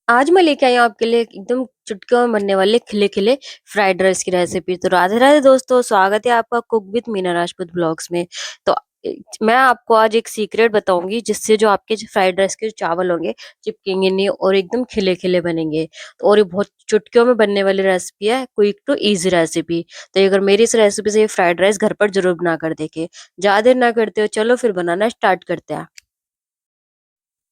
आज मैं लेके आई हूँ आपके लिए एकदम चुटकियों में बनने वाले खिले-खिले फ्राइड राइस की रेसिपी। तो राधे-राधे दोस्तों, स्वागत है आपका cook with Meena Rajput blogs में। तो मैं आपको आज एक सीक्रेट बताऊँगी जिससे जो आपके जो फ्राइड राइस के जो चावल होंगे चिपकेंगे नहीं और एकदम खिले-खिले बनेंगे। तो और ये बहुत चुटकियों में बनने वाली रेसिपी है, क्विक टू ईज़ी रेसिपी। तो अगर मेरी इस रेसिपी से ये फ्राइड राइस घर पर ज़रूर बना कर देखें। ज़्यादा देर ना करते हुए चलो फिर बनाना स्टार्ट करते हैं।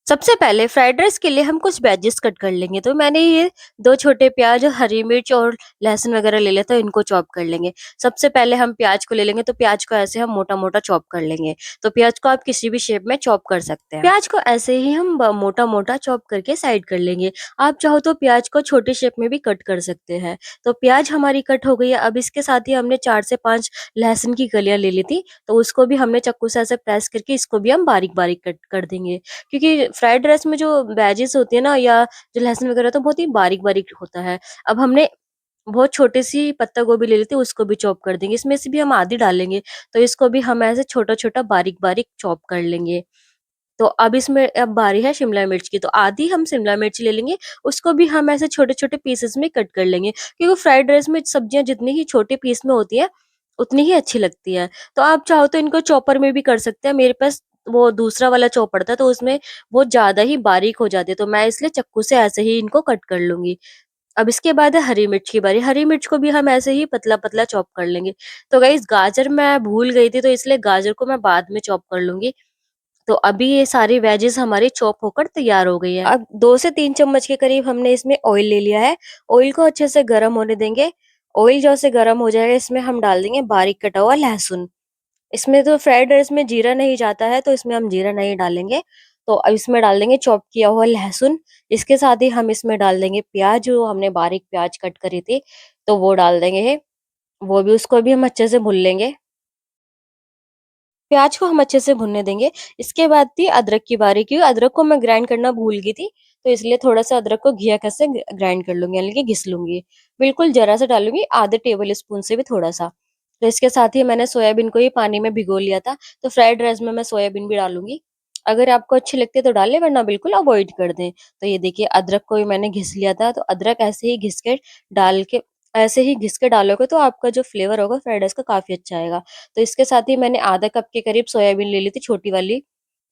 सबसे पहले फ्राइड राइस के लिए हम कुछ वेजेस कट कर लेंगे। तो मैंने ये 2 छोटे प्याज, हरी मिर्च और लहसुन वगैरह ले लिया, तो इनको चॉप कर लेंगे। सबसे पहले हम प्याज को ले लेंगे, तो प्याज को ऐसे हम मोटा-मोटा चॉप कर लेंगे। तो प्याज को आप किसी भी शेप में चॉप कर सकते हैं। प्याज को ऐसे ही हम ब मोटा-मोटा चॉप करके साइड कर लेंगे। आप चाहो तो प्याज को छोटे शेप में भी कट कर सकते हैं। तो प्याज हमारी कट हो गई है। अब इसके साथ ही हमने 4 से 5 लहसुन की कलियाँ ले ली थी, तो उसको भी हमने चाकू से ऐसे प्रेस करके इसको भी हम बारीक-बारीक कट कर देंगे। क्योंकि फ्राइड राइस में जो वेजेस होती है ना या जो लहसुन वगैरह होता है बहुत ही बारीक-बारीक होता है। अब हमने बहुत छोटी-सी पत्ता गोभी ले ली थी, उसको भी चॉप कर देंगे। इसमें से भी हम आधी डालेंगे, तो इसको भी हम ऐसे छोटा-छोटा बारीक-बारीक चॉप कर लेंगे। तो अब इसमें अब बारी है शिमला मिर्च की, तो आधी हम शिमला मिर्च ले लेंगे, उसको भी हम ऐसे छोटे-छोटे पीसेस में कट कर लेंगे। क्योंकि फ्राइड राइस में सब्जियाँ जितनी ही छोटे पीस में होती हैं, उतनी ही अच्छी लगती हैं। तो आप चाहो तो इनको चॉपर में भी कर सकते हैं। मेरे पास वो दूसरा वाला चॉपर था, तो उसमें वो ज़्यादा ही बारीक हो जाते, तो मैं इसलिए चाकू से ऐसे ही इनको कट कर लूँगी। अब इसके बाद है हरी मिर्च की बारी। हरी मिर्च को भी हम ऐसे ही पतला-पतला चॉप कर लेंगे। तो गाइस गाजर मैं भूल गई थी, तो इसलिए गाजर को मैं बाद में चॉप कर लूँगी। तो अभी ये सारी वेजेस हमारी चॉप होकर तैयार हो गई है। अब 2 से 3 चम्मच के करीब हमने इसमें ऑयल ले लिया है। ऑयल को अच्छे से गरम होने देंगे। ऑयल जैसे गरम हो जाएगा, इसमें हम डाल देंगे बारीक कटा हुआ लहसुन। इसमें तो फ्राइड राइस में जीरा नहीं जाता है, तो इसमें हम जीरा नहीं डालेंगे। तो अब इसमें डाल देंगे चॉप किया हुआ लहसुन। इसके साथ ही हम इसमें डाल देंगे प्याज, जो हमने बारीक प्याज कट करी थी, तो वो डाल देंगे। वो भी उसको भी हम अच्छे से भून लेंगे। प्याज को हम अच्छे से भुनने देंगे। इसके बाद थी अदरक की बारी, क्योंकि अदरक को मैं ग्राइंड करना भूल गई थी, तो इसलिए थोड़ा-सा अदरक को घिया-कस से ग्राइंड कर लूँगी, यानी कि घिस लूँगी। बिल्कुल ज़रा-सा डालूँगी, आधे टेबल स्पून से भी थोड़ा-सा। तो इसके साथ ही मैंने सोयाबीन को ही पानी में भिगो लिया था, तो फ्राइड राइस में मैं सोयाबीन भी डालूँगी। अगर आपको अच्छी लगती है तो डालें, वरना बिल्कुल अवॉइड कर दें। तो ये देखिए अदरक को भी मैंने घिस लिया था, तो अदरक ऐसे ही घिस के डाल के ऐसे ही घिस के डालोगे तो आपका जो फ्लेवर होगा फ्राइड राइस का काफ़ी अच्छा आएगा। तो इसके साथ ही मैंने आधा कप के करीब सोयाबीन ले ली थी, छोटी वाली।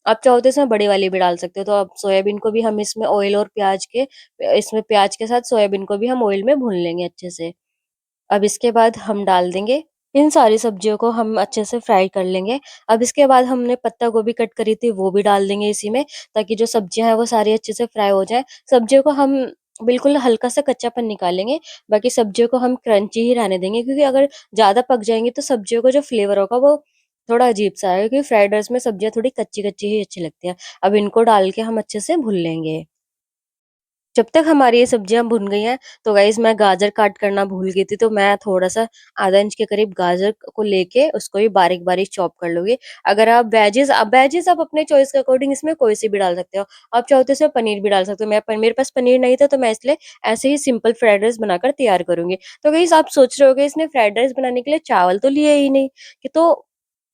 आप चाहो तो इसमें बड़ी वाली भी डाल सकते हो। तो अब सोयाबीन को भी हम इसमें ऑयल और प्याज के इसमें प्याज के साथ सोयाबीन को भी हम ऑयल में भून लेंगे अच्छे से। अब इसके बाद हम डाल देंगे इन सारी सब्जियों को हम अच्छे से फ्राई कर लेंगे। अब इसके बाद हमने पत्ता गोभी कट करी थी, वो भी डाल देंगे इसी में, ताकि जो सब्जियाँ हैं वो सारी अच्छे से फ्राई हो जाएँ। सब्जियों को हम बिल्कुल हल्का-सा कच्चापन निकालेंगे, बाकी सब्जियों को हम क्रंची ही रहने देंगे, क्योंकि अगर ज़्यादा पक जाएँगी तो सब्जियों का जो फ्लेवर होगा वो थोड़ा अजीब-सा आएगा, क्योंकि फ्राइड राइस में सब्जियाँ थोड़ी कच्ची-कच्ची ही अच्छी लगती हैं। अब इनको डाल के हम अच्छे से भून लेंगे। जब तक हमारी ये सब्जियाँ भुन गई हैं, तो गाइज़ मैं गाजर काट करना भूल गई थी, तो मैं थोड़ा-सा आधा इंच के करीब गाजर को लेके उसको भी बारीक-बारीक चॉप कर लूँगी। अगर आप वेजिज़ आप अपने चॉइस के अकॉर्डिंग इसमें कोई सी भी डाल सकते हो। आप चाहो तो इसमें पनीर भी डाल सकते हो। मेरे पास पनीर नहीं था, तो मैं इसलिए ऐसे ही सिंपल फ्राइड राइस बनाकर तैयार करूँगी। तो गाइज़ आप सोच रहे होगे इसने फ्राइड राइस बनाने के लिए चावल तो लिए ही नहीं, कि तो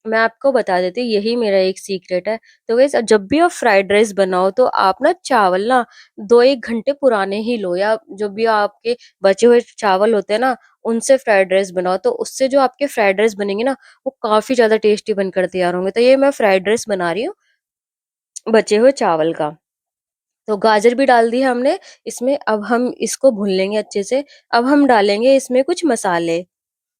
मैं आपको बता देती हूँ, यही मेरा एक सीक्रेट है। तो गाइज़ जब भी आप फ्राइड राइस बनाओ, तो आप ना चावल ना 2-1 घंटे पुराने ही लो, या जो भी आपके बचे हुए चावल होते हैं ना, उनसे फ्राइड राइस बनाओ, तो उससे जो आपके फ्राइड राइस बनेंगे ना, वो काफ़ी ज़्यादा टेस्टी बनकर तैयार होंगे। तो ये मैं फ्राइड राइस बना रही हूँ बचे हुए चावल का। तो गाजर भी डाल दी है हमने इसमें, अब हम इसको भून लेंगे अच्छे से। अब हम डालेंगे इसमें कुछ मसाले।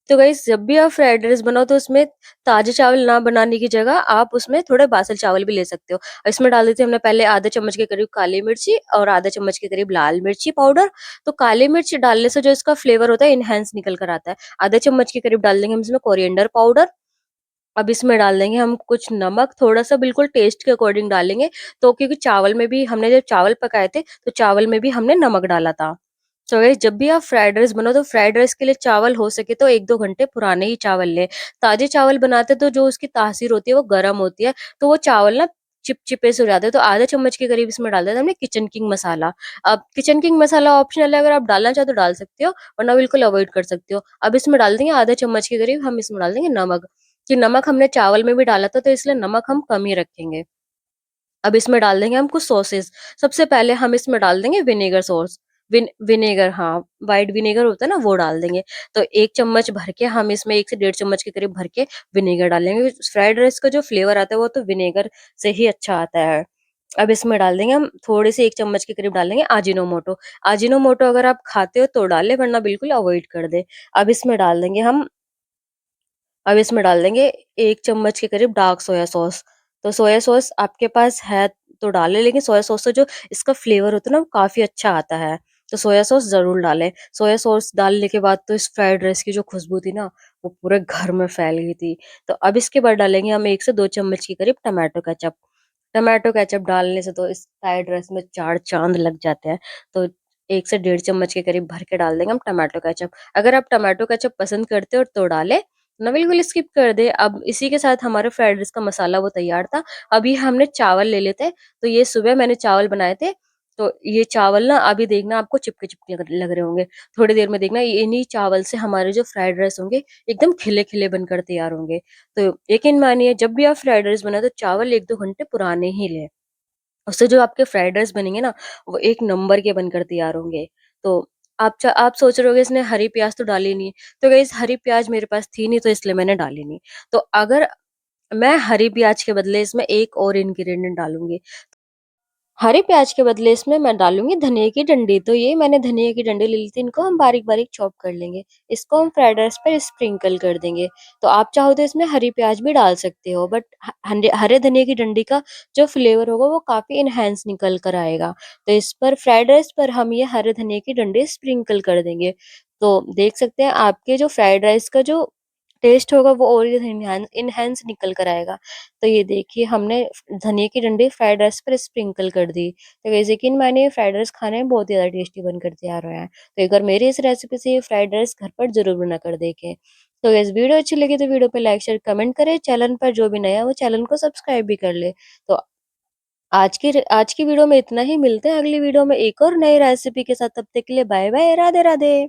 तो गाइस जब भी आप फ्राइड राइस बनाओ, तो उसमें ताज़े चावल ना बनाने की जगह आप उसमें थोड़े बासी चावल भी ले सकते हो। इसमें डाल दी थी हमने पहले आधा चम्मच के करीब काली मिर्ची और आधा चम्मच के करीब लाल मिर्ची पाउडर। तो काली मिर्च डालने से जो इसका फ्लेवर होता है एनहांस निकल कर आता है। आधा चम्मच के करीब डाल देंगे हम इसमें कोरिएंडर पाउडर। अब इसमें डाल देंगे हम कुछ नमक, थोड़ा-सा बिल्कुल टेस्ट के अकॉर्डिंग डालेंगे। तो क्योंकि चावल में भी हमने जब चावल पकाए थे, तो चावल में भी हमने नमक डाला था। तो गाइस जब भी आप फ्राइड राइस बनाओ, तो फ्राइड राइस के लिए चावल हो सके तो 1-2 घंटे पुराने ही चावल लें। ताज़े चावल बनाते तो जो उसकी तासीर होती है वो गरम होती है, तो वो चावल ना चिपचिपे से हो जाते हैं। तो आधा चम्मच के करीब इसमें डाल दिया था हमने किचन किंग मसाला। अब किचन किंग मसाला ऑप्शनल है, अगर आप डालना चाहो तो डाल सकते हो, वरना बिल्कुल अवॉइड कर सकते हो। अब इसमें डाल देंगे आधा चम्मच के करीब हम इसमें डाल देंगे नमक, कि नमक हमने चावल में भी डाला था, तो इसलिए नमक हम कम ही रखेंगे। अब इसमें डाल देंगे हम कुछ सॉसेस। सबसे पहले हम इसमें डाल देंगे विनेगर सॉस। विनेगर, हाँ, व्हाइट विनेगर होता है ना, वो डाल देंगे। तो 1 चम्मच भर के हम इसमें 1 से डेढ़ चम्मच के करीब भर के विनेगर डालेंगे। फ्राइड राइस का जो फ्लेवर आता है वो तो विनेगर से ही अच्छा आता है। अब इसमें डाल देंगे हम थोड़े से 1 चम्मच के करीब डालेंगे अजीनोमोटो। अजीनोमोटो अगर आप खाते हो तो डालें, वरना बिल्कुल अवॉइड कर दें। अब इसमें डाल देंगे हम अब इसमें डाल देंगे 1 चम्मच के करीब डार्क सोया सॉस। तो सोया सॉस आपके पास है तो डालें, लेकिन सोया सॉस से जो इसका फ्लेवर होता है ना वो काफ़ी अच्छा आता है। तो सोया सॉस ज़रूर डालें। सोया सॉस डालने के बाद तो इस फ्राइड राइस की जो खुशबू थी ना, वो पूरे घर में फैल गई थी। तो अब इसके बाद डालेंगे हम 1 से 2 चम्मच के करीब टोमेटो केचअप। टोमेटो केचअप डालने से तो इस फ्राइड राइस में 4 चाँद लग जाते हैं। तो 1 से डेढ़ चम्मच के करीब भर के डाल देंगे हम टोमेटो केचअप। अगर आप टोमेटो केचअप पसंद करते हो तो डालें, ना बिल्कुल स्किप कर दें। अब इसी के साथ हमारा फ्राइड राइस का मसाला वो तैयार था। अभी हमने चावल ले लेते हैं। तो ये सुबह मैंने चावल बनाए थे। तो ये चावल ना अभी देखना आपको चिपके-चिपके लग रहे होंगे। थोड़ी देर में देखना इन्हीं चावल से हमारे जो फ्राइड राइस होंगे एकदम खिले-खिले बनकर तैयार होंगे। तो यकीन मानिए जब भी आप फ्राइड राइस बनाएँ तो चावल 1-2 घंटे पुराने ही लें। उससे जो आपके फ्राइड राइस बनेंगे ना, वो एक नंबर के बनकर तैयार होंगे। तो आप सोच रहे होगे इसने हरी प्याज़ तो डाली नहीं, तो गाइस हरी प्याज़ मेरे पास थी नहीं तो इसलिए मैंने डाली नहीं। तो अगर मैं हरी प्याज़ के बदले इसमें एक और इंग्रीडिएंट डालूँगी। हरे प्याज के बदले इसमें मैं डालूँगी धनिये की डंडी। तो ये मैंने धनिये की डंडी ले ली थी, इनको हम बारीक-बारीक चॉप कर लेंगे। इसको हम फ्राइड राइस पर स्प्रिंकल कर देंगे। तो आप चाहो तो इसमें हरी प्याज भी डाल सकते हो, बट ह हंडे हरे धनिये की डंडी का जो फ्लेवर होगा वो काफ़ी एनहांस निकल कर आएगा। तो इस पर फ्राइड राइस पर हम ये हरे धनिये की डंडी स्प्रिंकल कर देंगे। तो देख सकते हैं आपके जो फ्राइड राइस का जो टेस्ट होगा वो और एनहांस निकल कर आएगा। तो ये देखिए हमने धनिये की डंडी फ्राइड राइस पर स्प्रिंकल कर दी। तो वैसे कि मैंने फ्राइड राइस खाने में बहुत ही ज़्यादा टेस्टी बनकर तैयार हुआ है। तो एक बार मेरी इस रेसिपी से ये फ्राइड राइस घर पर ज़रूर बना कर देखें। तो गाइस वीडियो अच्छी लगी तो वीडियो पे लाइक, शेयर, कमेंट करें। चैनल पर जो भी नया है वो चैनल को सब्सक्राइब भी कर ले। तो आज की वीडियो में इतना ही, मिलते हैं अगली वीडियो में एक और नई रेसिपी के साथ। तब तक के लिए बाय बाय, राधे-राधे।